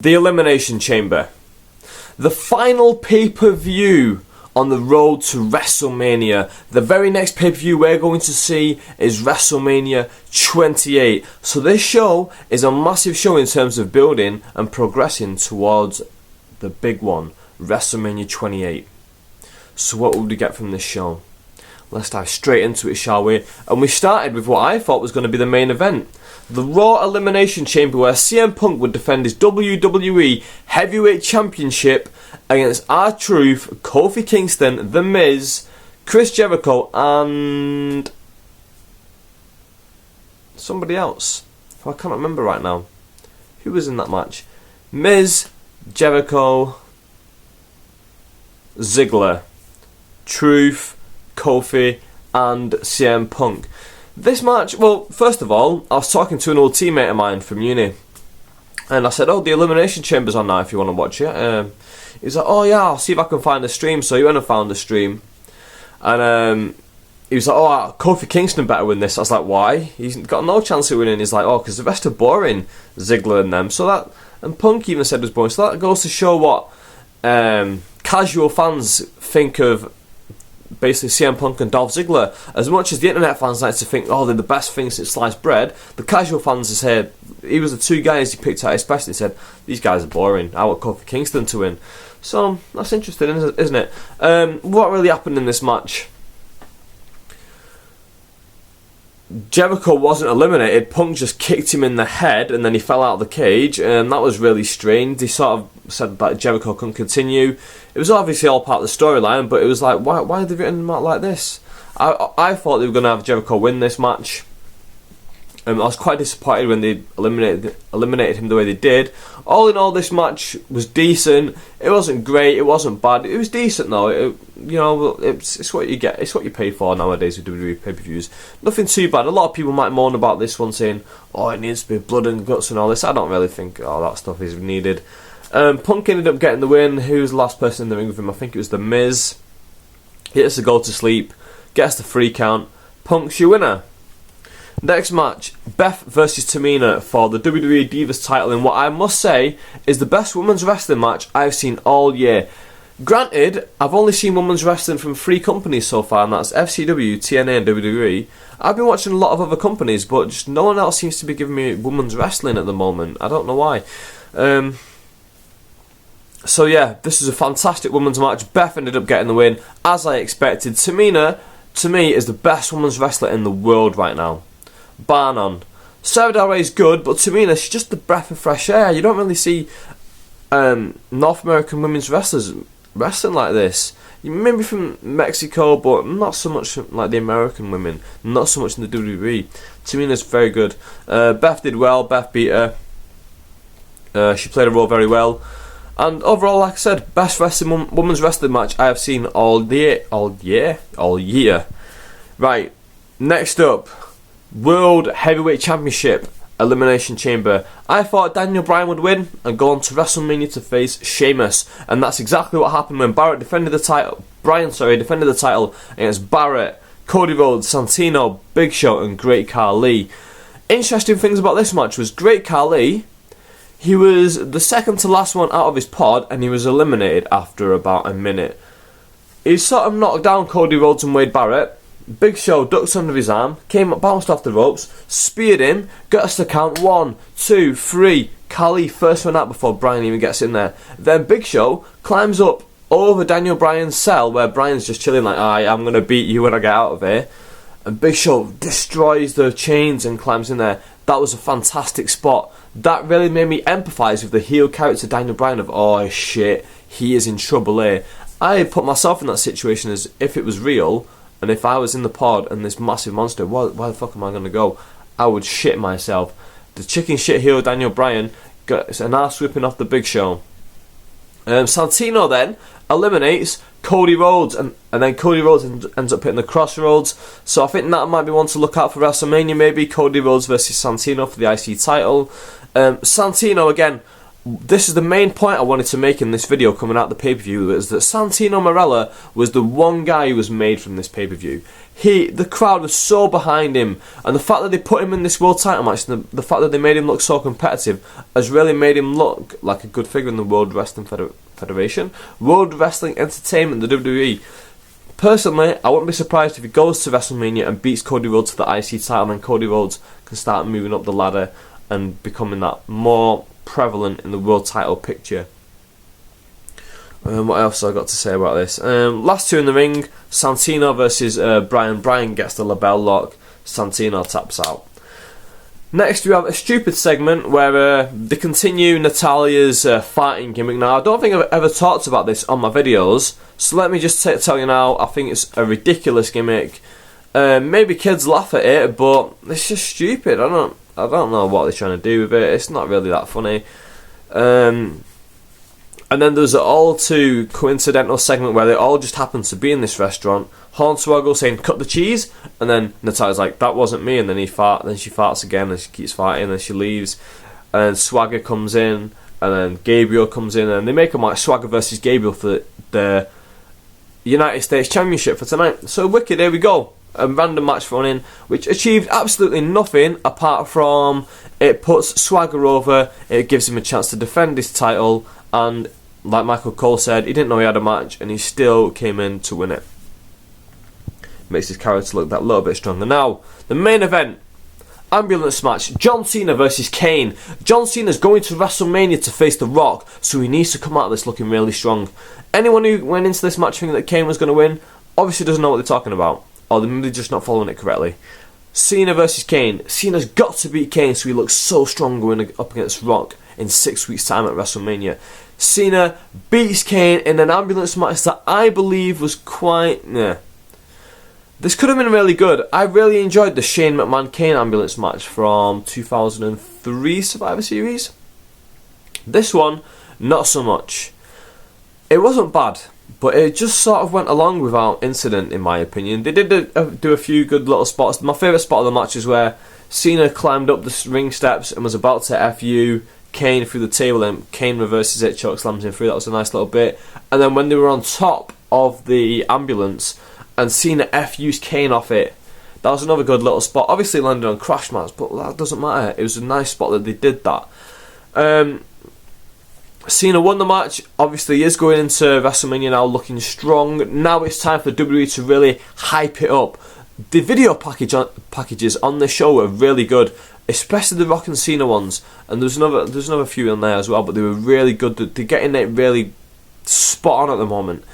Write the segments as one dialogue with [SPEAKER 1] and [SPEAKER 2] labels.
[SPEAKER 1] The Elimination Chamber. The final pay-per-view on the road to WrestleMania. The very next pay-per-view we're going to see is WrestleMania 28. So this show is a massive show in terms of building and progressing towards the big one, WrestleMania 28. So what would we get from this show? Let's dive straight into it, shall we? And we started with what I thought was going to be the main event. The Raw Elimination Chamber, where CM Punk would defend his WWE Heavyweight Championship against R-Truth, Kofi Kingston, The Miz, Chris Jericho, and somebody else who I can't remember right now. Who was in that match? Miz, Jericho, Ziggler, Truth, Kofi, and CM Punk. This match, well, first of all, I was talking to an old teammate of mine from uni, and I said, oh, the Elimination Chamber's on now if you want to watch it. He was like, oh yeah, I'll see if I can find the stream. So he went and found the stream, and he was like, oh, Kofi Kingston better win this. I was like, why? He's got no chance of winning. He's like, oh, because the rest are boring, Ziggler and them. So that, and Punk even said it was boring. So that goes to show what casual fans think of basically CM Punk and Dolph Ziggler. As much as the internet fans like to think, oh, they're the best thing since sliced bread, the casual fans said, he was the two guys he picked out especially, said, these guys are boring, I want Kofi Kingston to win. So, that's interesting, isn't it? What really happened in this match? Jericho wasn't eliminated. Punk just kicked him in the head and then he fell out of the cage, and that was really strange. He sort of said that Jericho couldn't continue. It was obviously all part of the storyline, but it was like, why have they written him out like this? I thought they were going to have Jericho win this match. I was quite disappointed when they eliminated him the way they did. All in all, this match was decent. It wasn't great. It wasn't bad. It was decent though. It's what you get. It's what you pay for nowadays with WWE pay-per-views. Nothing too bad. A lot of people might moan about this one, saying, "Oh, it needs to be blood and guts and all this." I don't really think all that stuff is needed. Punk ended up getting the win. Who was the last person in the ring with him? I think it was The Miz. He gets to go to sleep. Gets the 3 count. Punk's your winner. Next match, Beth versus Tamina for the WWE Divas title in what I must say is the best women's wrestling match I've seen all year. Granted, I've only seen women's wrestling from 3 companies so far, and that's FCW, TNA and WWE. I've been watching a lot of other companies, but just no one else seems to be giving me women's wrestling at the moment. I don't know why. So yeah, this is a fantastic women's match. Beth ended up getting the win, as I expected. Tamina, to me, is the best women's wrestler in the world right now. Bar none. Sarah Del Rey's good, but Tamina, she's just a breath of fresh air. You don't really see North American women's wrestlers wrestling like this. You maybe from Mexico, but not so much like the American women. Not so much in the WWE. Tamina's very good. Beth did well. Beth beat her. She played her role very well. And overall, like I said, best women's wrestling match I have seen all year. Right, next up, World Heavyweight Championship Elimination Chamber. I thought Daniel Bryan would win and go on to WrestleMania to face Sheamus, and that's exactly what happened when Bryan defended the title against Barrett, Cody Rhodes, Santino, Big Show, and Great Khali. Interesting things about this match was Great Khali. He was the second to last one out of his pod, and he was eliminated after about a minute. He sort of knocked down Cody Rhodes and Wade Barrett. Big Show ducked under his arm, bounced off the ropes, speared him, got us to count 1, 2, 3. Khali first one out before Bryan even gets in there. Then Big Show climbs up over Daniel Bryan's cell where Bryan's just chilling like, I'm going to beat you when I get out of here. And Big Show destroys the chains and climbs in there. That was a fantastic spot. That really made me empathise with the heel character Daniel Bryan of, oh shit, he is in trouble here. I put myself in that situation as if it was real. And if I was in the pod and this massive monster, why the fuck am I going to go? I would shit myself. The chicken shit heel Daniel Bryan got an ass whipping off the Big Show. Santino then eliminates Cody Rhodes, and then Cody Rhodes ends up hitting the Crossroads. So I think that might be one to look out for WrestleMania maybe. Cody Rhodes versus Santino for the IC title. Santino again, this is the main point I wanted to make in this video coming out of the pay-per-view, is that Santino Marella was the one guy who was made from this pay-per-view. The crowd was so behind him, and the fact that they put him in this world title match, and the fact that they made him look so competitive, has really made him look like a good figure in the World Wrestling Federation, World Wrestling Entertainment, the WWE. Personally, I wouldn't be surprised if he goes to WrestleMania and beats Cody Rhodes for the IC title, and then Cody Rhodes can start moving up the ladder and becoming that more prevalent in the world title picture. What else have I got to say about this? Last two in the ring, Santino versus Bryan. Bryan gets the label lock, Santino taps out. Next we have a stupid segment where they continue Natalia's fighting gimmick. Now, I don't think I've ever talked about this on my videos, so let me just tell you now, I think it's a ridiculous gimmick. Maybe kids laugh at it, but it's just stupid. I don't know what they're trying to do with it. It's not really that funny. And then there's an all too coincidental segment where they all just happen to be in this restaurant. Hornswoggle saying cut the cheese, and then Natalia's like, that wasn't me, and then she farts again, and she keeps farting, and then she leaves, and Swagger comes in, and then Gabriel comes in, and they make them like Swagger versus Gabriel for the United States Championship for tonight. So wicked, here we go. A random match thrown in, which achieved absolutely nothing apart from it puts Swagger over, it gives him a chance to defend his title, and like Michael Cole said, he didn't know he had a match and he still came in to win it. Makes his character look that little bit stronger. Now, the main event, ambulance match, John Cena versus Kane. John Cena's going to WrestleMania to face The Rock, so he needs to come out of this looking really strong. Anyone who went into this match thinking that Kane was going to win, obviously doesn't know what they're talking about, or they're just not following it correctly. Cena versus Kane. Cena's got to beat Kane so he looks so strong going up against Rock in 6 weeks' time at WrestleMania. Cena beats Kane in an ambulance match that I believe was quite... This could have been really good. I really enjoyed the Shane McMahon-Kane ambulance match from 2003 Survivor Series. This one, not so much. It wasn't bad, but it just sort of went along without incident, in my opinion. They did do a few good little spots. My favourite spot of the match is where Cena climbed up the ring steps and was about to FU Kane through the table, and Kane reverses it, choke slams him through. That was a nice little bit. And then when they were on top of the ambulance and Cena FU's Kane off it, that was another good little spot. Obviously landed on crash mats, but that doesn't matter. It was a nice spot that they did that. Cena won the match. Obviously he is going into WrestleMania now looking strong. Now it's time for WWE to really hype it up. The video packages on the show are really good, especially the Rock and Cena ones, and there's another few in there as well, but they were really good. They're getting it really spot on at the moment.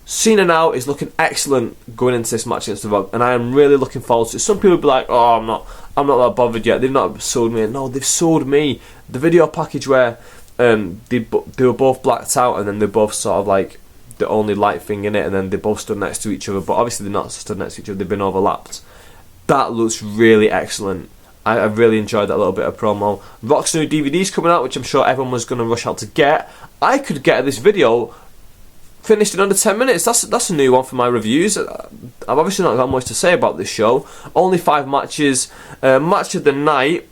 [SPEAKER 1] Cena now is looking excellent going into this match against The Rock, and I am really looking forward to it. Some people will be like, oh, I'm not that bothered yet, they've not sold me. No, they've sold me. The video package where they were both blacked out, and then they both sort of like the only light thing in it, and then they both stood next to each other, but obviously they're not stood next to each other, they've been overlapped. That looks really excellent. I really enjoyed that little bit of promo. Rock's new DVD's coming out, which I'm sure everyone was going to rush out to get. I could get this video finished in under 10 minutes. That's a new one for my reviews. I've obviously not got much to say about this show. Only 5 matches. Match of the night,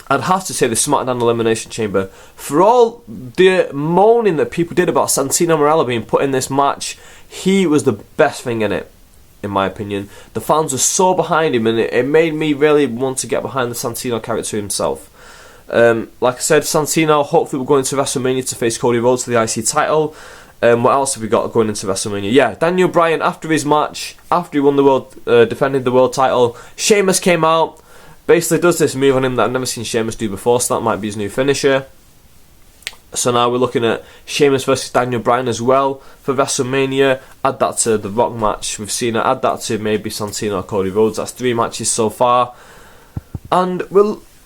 [SPEAKER 1] I'd have to say the SmackDown Elimination Chamber. For all the moaning that people did about Santino Marella being put in this match, he was the best thing in it, in my opinion. The fans were so behind him, and it made me really want to get behind the Santino character himself. Like I said, Santino, hopefully we're going to WrestleMania to face Cody Rhodes for the IC title. What else have we got going into WrestleMania? Yeah, Daniel Bryan, after his match, after he won the world, defended the world title, Sheamus came out, basically does this move on him that I've never seen Sheamus do before, so that might be his new finisher. So now we're looking at Sheamus versus Daniel Bryan as well for WrestleMania. Add that to the Rock match with Cena. Add that to maybe Santino or Cody Rhodes. That's 3 matches so far. And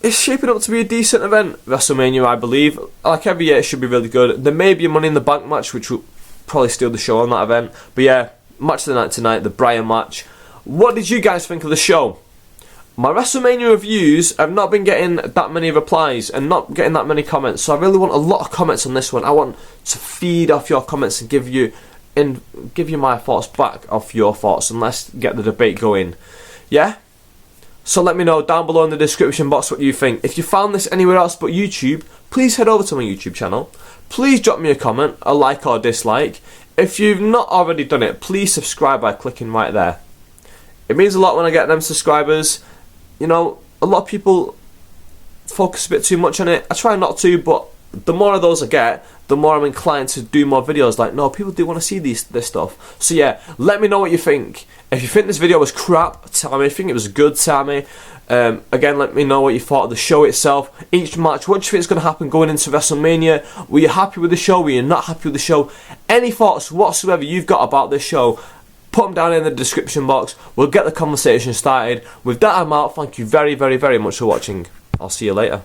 [SPEAKER 1] it's shaping up to be a decent event, WrestleMania, I believe. Like every year, it should be really good. There may be a Money in the Bank match, which will probably steal the show on that event. But yeah, match of the night tonight, the Bryan match. What did you guys think of the show? My WrestleMania reviews have not been getting that many replies and not getting that many comments, so I really want a lot of comments on this one. I want to feed off your comments and give you my thoughts back off your thoughts, and let's get the debate going. Yeah? So let me know down below in the description box what you think. If you found this anywhere else but YouTube, please head over to my YouTube channel. Please drop me a comment, a like or dislike. If you've not already done it, please subscribe by clicking right there. It means a lot when I get them subscribers. You know, a lot of people focus a bit too much on it. I try not to, but the more of those I get, the more I'm inclined to do more videos. Like, no, people do want to see this stuff. So yeah, let me know what you think. If you think this video was crap, tell me. If you think it was good, tell me. Again, let me know what you thought of the show itself. Each match, what do you think is going to happen going into WrestleMania? Were you happy with the show? Were you not happy with the show? Any thoughts whatsoever you've got about this show, put them down in the description box. We'll get the conversation started. With that, I'm out. Thank you very, very, very much for watching. I'll see you later.